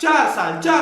4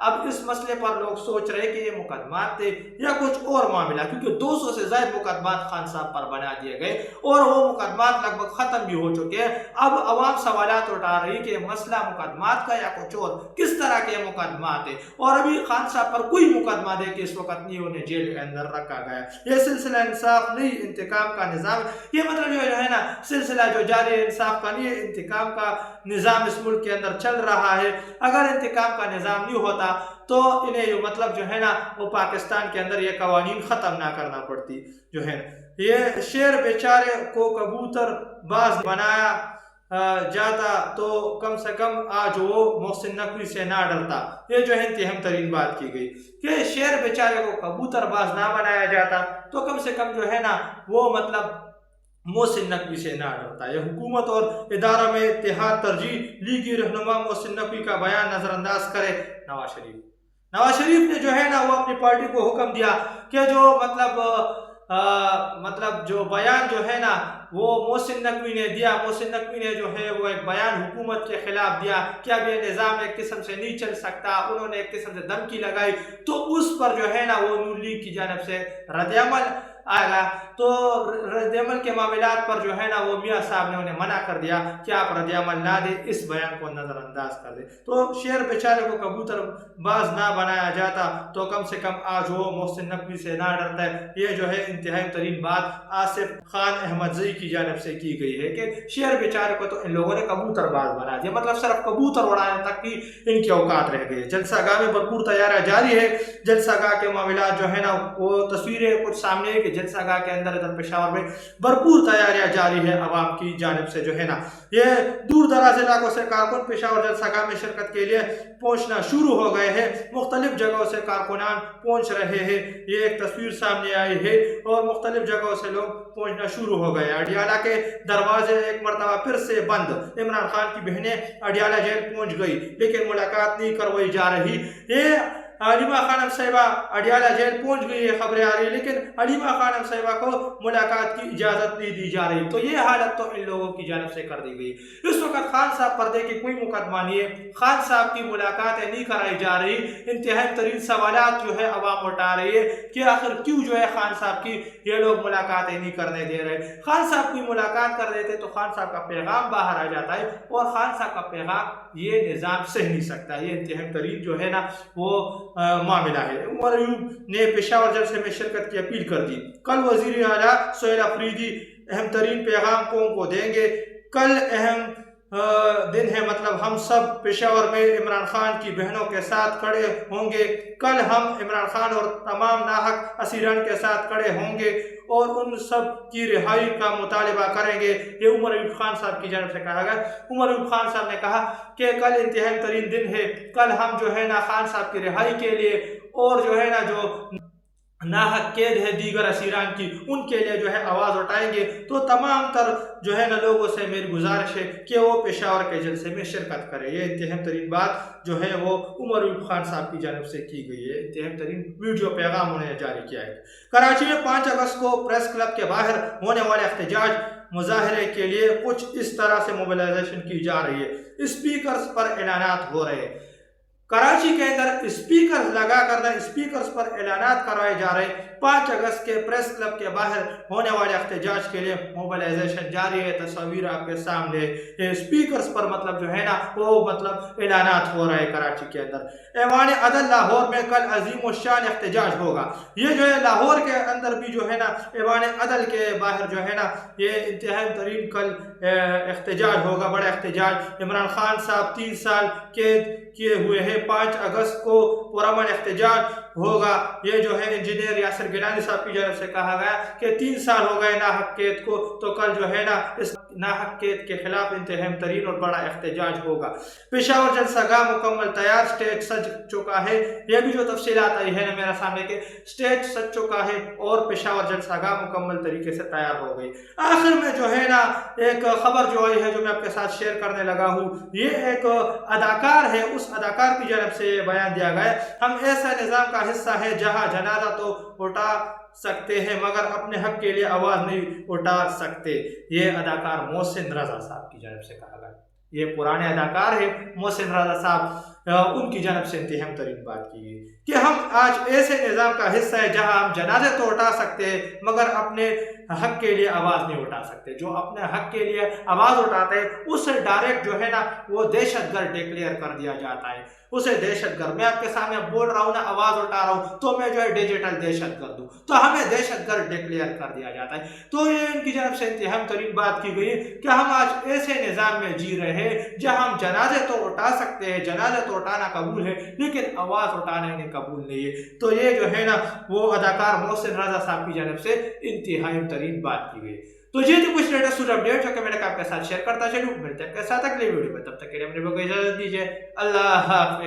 اب اس مسئلے پر لوگ سوچ رہے کہ یہ مقدمات تھے یا کچھ اور معاملہ، کیونکہ 200 سے زائد مقدمات خان صاحب پر بنا دیے گئے اور وہ مقدمات لگ بھگ ختم بھی ہو چکے ہیں۔ اب عوام سوالات اٹھا رہی کہ مسئلہ مقدمات کا یا کچھ اور، کس طرح کے مقدمات ہیں، اور ابھی خان صاحب پر کوئی مقدمہ دے کہ اس وقت نہیں انہیں جیل کے اندر رکھا گیا۔ یہ سلسلہ انصاف نہیں، انتقام کا نظام، یہ مطلب جو ہے نا سلسلہ جو جاری ہے انصاف کا نہیں ہے، انتقام کا نظام اس ملک کے اندر چل رہا ہے۔ اگر انتقام کا نظام نہیں ہوتا تو انہیں مطلب جو ہے نا وہ پاکستان کے اندر یہ قوانین ختم نہ کرنا پڑتی جو ہے۔ یہ شیر بیچارے کو کبوتر باز بنایا جاتا تو کم سے کم آج وہ محسن نقوی سے نہ ڈرتا۔ یہ جو ہے انتہائی ترین بات کی گئی کہ شیر بیچارے کو کبوتر باز نہ بنایا جاتا تو کم سے کم جو ہے نا وہ مطلب محسن نقوی سے نہ ڈرتا۔ یہ حکومت اور ادارہ میں اتحاد ترجیح، لیگی رہنما محسن نقوی کا بیان نظر انداز کرے نواز شریف نے جو ہے نا وہ اپنی پارٹی کو حکم دیا کہ جو مطلب جو بیان جو ہے نا وہ محسن نقوی نے دیا، محسن نقوی نے جو ہے وہ ایک بیان حکومت کے خلاف دیا کہ اب یہ نظام ایک قسم سے نہیں چل سکتا، انہوں نے ایک قسم سے دھمکی لگائی، تو اس پر جو ہے نا وہ نون لیگ کی جانب سے رد عمل آئے گا۔ تو رد عمل کے معاملات پر جو ہے نا وہ میاں صاحب نے انہیں منع کر دیا کہ آپ رد عمل نہ دیں، اس بیان کو نظر انداز کر دیں۔ تو شیر بیچارے کو کبوتر باز نہ بنایا جاتا تو کم سے کم آج وہ محسن نقوی سے نہ ڈرتا ہے۔ یہ جو ہے انتہائی ترین بات آصف خان احمدزئی کی جانب سے کی گئی ہے کہ شیر بیچارے کو تو ان لوگوں نے کبوتر باز بنا دیا، مطلب صرف کبوتر اڑانے تک کی ان کی اوقات رہ گئی۔ جلسہ گاہ میں بھرپور تیاریاں جاری ہے۔ جلسہ گاہ کے معاملات جو ہے نا وہ تصویریں کچھ سامنے ہے کہ جلسہ گاہ کے اندر ادھر پشاور میں بھرپور تیاریاں جاری ہے عوام کی جانب سے جو ہے نا۔ یہ دور دراز علاقوں سے کارکن پشاور جلسہ گاہ میں شرکت کے لیے پہنچنا شروع ہو گئے ہیں، مختلف جگہوں سے کارکنان پہنچ رہے ہیں۔ یہ ایک تصویر سامنے آئی ہے اور مختلف جگہوں سے لوگ پہنچنا شروع ہو گئے۔ اڈیالہ کے دروازے ایک مرتبہ پھر سے بند، عمران خان کی بہنیں اڈیالہ جیل پہنچ گئی لیکن ملاقات نہیں کروائی جا رہی۔ یہ علیمہ خانم صاحبہ اڈیالہ جیل پہنچ گئی ہے، خبریں آ رہی لیکن علیمہ خانم صاحبہ کو ملاقات کی اجازت نہیں دی جا رہی۔ تو یہ حالت تو ان لوگوں کی جانب سے کر دی گئی۔ اس وقت خان صاحب پردے کی کوئی مقدمہ نہیں ہے، خان صاحب کی ملاقاتیں نہیں کرائی جا رہی۔ انتہائی ترین سوالات جو ہے عوام اٹھا رہی ہے کہ آخر کیوں جو ہے خان صاحب کی یہ لوگ ملاقاتیں نہیں کرنے دے رہے۔ خان صاحب کی ملاقات کر دیتے تو خان صاحب کا پیغام باہر آ جاتا ہے اور خان صاحب کا پیغام یہ نظام سہ نہیں سکتا۔ یہ انتہائی ترین جو ہے نا وہ معاملہ ہے۔ عمر ایوب نے پشاور جلسے میں شرکت کی اپیل کر دی۔ کل وزیر اعلیٰ سہیل افریدی اہم ترین پیغام قوم کو دیں گے۔ کل اہم دن ہے، مطلب ہم سب پشاور میں عمران خان کی بہنوں کے ساتھ کھڑے ہوں گے۔ کل ہم عمران خان اور تمام ناحق اسیران کے ساتھ کھڑے ہوں گے اور ان سب کی رہائی کا مطالبہ کریں گے۔ یہ عمر ایوب خان صاحب کی جانب سے کہا گیا۔ عمر ایوب خان صاحب نے کہا کہ کل انتہائی ترین دن ہے، کل ہم جو ہے نا خان صاحب کی رہائی کے لیے اور جو ہے نا جو ناحق قید ہے دیگر اسیران کی، ان کے لیے جو ہے آواز اٹھائیں گے۔ تو تمام تر جو ہے نا لوگوں سے میری گزارش ہے کہ وہ پشاور کے جلسے میں شرکت کرے۔ یہ انتہائی ترین بات جو ہے وہ عمر ایوب خان صاحب کی جانب سے کی گئی ہے۔ انتہائی ترین ویڈیو پیغام انہوں نے جاری کیا ہے۔ کراچی میں 5 اگست کو پریس کلب کے باہر ہونے والے احتجاج مظاہرے کے لیے کچھ اس طرح سے موبلائزیشن کی جا رہی ہے۔ اسپیکرز پر اعلانات ہو رہے ہیں۔ کراچی کے اندر اسپیکرز لگا کر اسپیکرز پر اعلانات کروائے جا رہے ہیں۔ 5 اگست کے پریس کلب کے باہر ہونے والے احتجاج کے لیے موبلائزیشن جاری ہے۔ تصاویر آپ کے سامنے ہے۔ اسپیکرز پر مطلب جو ہے نا وہ مطلب اعلانات ہو رہے ہیں کراچی کے اندر۔ ایوان عدل لاہور میں کل عظیم الشان احتجاج ہوگا۔ یہ جو ہے لاہور کے اندر بھی جو ہے نا ایوان عدل کے باہر جو ہے نا یہ انتہائی ترین کل احتجاج ہوگا، بڑا احتجاج۔ عمران خان صاحب 3 سال قید کیے ہوئے ہیں۔ 5 اگست کو پرامن احتجاج ہوگا۔ یہ جو ہے انجینئر یاسر گیلانی صاحب کی جانب سے کہا گیا کہ 3 سال ہو گئے ناحق قید کو، تو کل جو ہے نا اس ناحق قید کے خلاف انتہائی ترین اور بڑا احتجاج ہوگا۔ پشاور جلسہ گاہ مکمل تیار، سٹیج سج چکا ہے۔ یہ بھی جو تفصیلات آئی ہے نا میرا سامنے کہ سٹیج سج چکا ہے اور پشاور جلسہ گاہ مکمل طریقے سے تیار ہو گئی۔ آخر میں جو ہے نا ایک خبر جو آئی ہے جو میں آپ کے ساتھ شیئر کرنے لگا ہوں، یہ ایک اداکار ہے، اس اداکار کی جانب سے بیان دیا گیا ہے۔ ہم ایسا نظام کا حصہ ہے جہاں جنازہ تو اٹھا سکتے ہیں مگر اپنے حق کے لیے آواز نہیں اٹھا سکتے۔ یہ اداکار محسن رضا صاحب کی جانب سے کہا گیا۔ یہ پرانے اداکار ہیں محسن رضا صاحب۔ ان کی جانب سے انتہائی اہم ترین بات کی گئی کہ ہم آج ایسے نظام کا حصہ ہے جہاں ہم جنازے تو اٹھا سکتے ہیں مگر اپنے حق کے لیے آواز نہیں اٹھا سکتے. جو اپنے حق کے لیے آواز اٹھاتے ہیں اسے ڈائریکٹ جو ہے نا وہ دہشت گرد ڈکلیئر کر دیا جاتا ہے. اسے دہشت گرد، میں آپ کے سامنے بول رہا ہوں نا، آواز اٹھا رہا ہوں تو میں جو ہے ڈیجیٹل دہشت گرد ہوں، تو ہمیں دہشت گرد ڈکلیئر کر دیا جاتا ہے. تو یہ ان کی جانب سے انتہائی اہم ترین بات کی گئی کہ ہم آج ایسے نظام میں جی رہے ہیں جہاں ہم جنازے تو اٹھا سکتے ہیں، جنازے تو اٹھانا قبول ہے لیکن آواز اٹھانا انہیں قبول نہیں ہے. تو یہ جو ہے نا وہ اداکار محسن رضا صاحب کی جانب سے انتہائی ترین بات کی گئی. تو یہ تو کچھ لیٹسٹ اپڈیٹ جو کہ میں نے آپ کے ساتھ شیئر کرتا چلوں. ملتے ہیں آپ کے ساتھ اگلے ویڈیو میں، تب تک کے لیے اپنے کو اجازت دیجیے. اللہ حافظ.